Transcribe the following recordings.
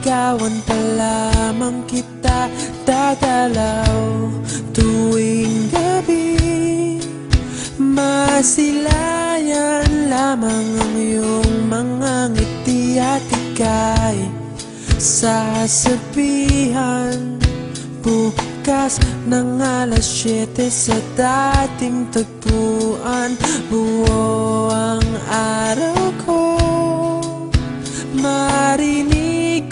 Liligawan pa lamang kita, dadalaw tuwing gabi. Masilayan lamang ang iyong mga ngiti at ika'y sasabihan bukas ng alas 7 sa dating tagpuan. Buo ang araw ko, marinig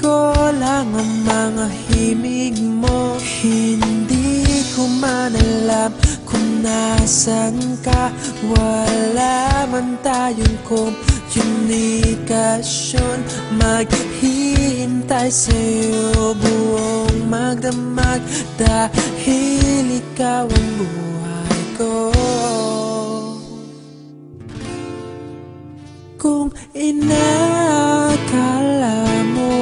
ko lang ang mga himig mo. Hindi ko man alam kung nasan ka, wala man tayong komunikasyon. Maghihintay sa'yo buong magdamag dahil ikaw ang buhay ko. Kung inakala mo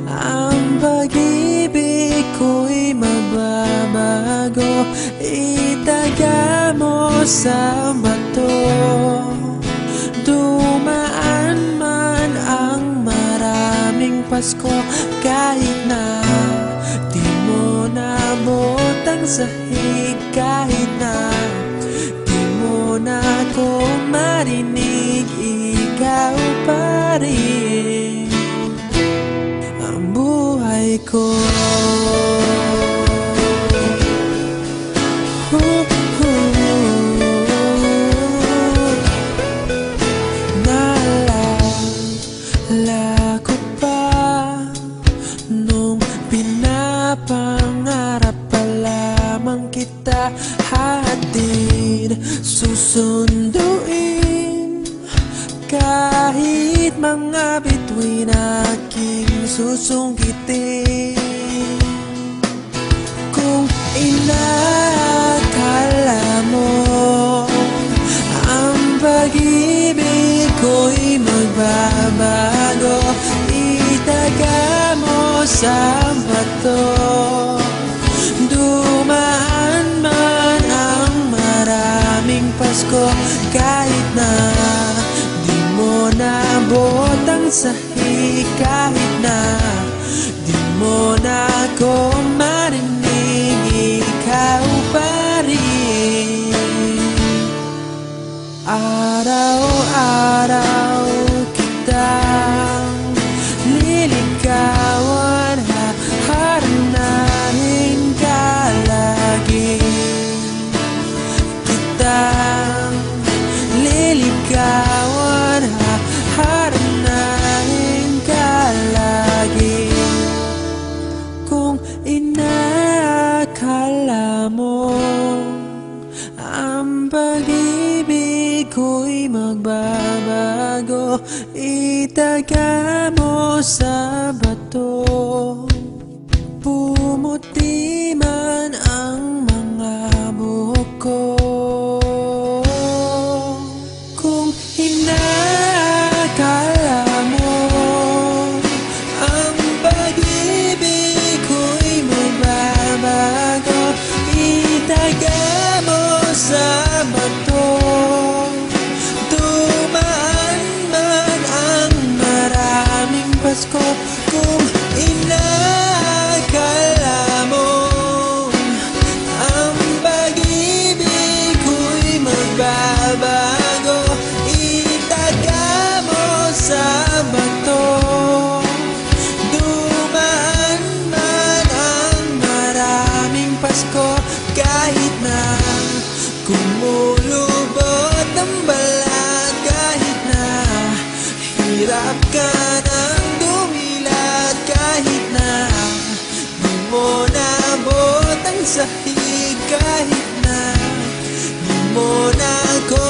ang pag-ibig ko'y mababago, itaga mo sa bato. Dumaan man ang maraming Pasko, kahit na di mo nabot ang sahig, kahit na di mo na ako marinig, ikaw pa rin ang buhay ko. Naalala ko pa nung pinapangarap pa lamang kita, hatid susunduin kahit mga bituin aking susungkitin. Kung inakala mo ang pag-ibig ko'y magbabago, itaga mo sa bato. Dumaan man ang maraming Pasko, kahit na di mo nabot ang sahig, kahit na di mo na ako marinig, ikaw pa rin. Araw-araw kitang liligawan, haharanahin ka lagi. Kitang liligawan, haharanahin ka lagi. Kung inakala mo ang pag-ibig ko'y magbabago, itaga mo sa bato. Pumuti man ang mga buhok ko. Kung inakala mo ang pag-ibig ko'y magbabago, itaga mo sa bato. Dumaan man ang maraming Pasko, kung inakala mo ang pag-ibig ko'y magbabago, itaga mo sa bato. Dumaan man ang maraming Pasko, kahit na kumulubot ang balat, kahit na hirap ka ng dumilat, kahit na di mo nabot ang sahig, kahit na di mo na ako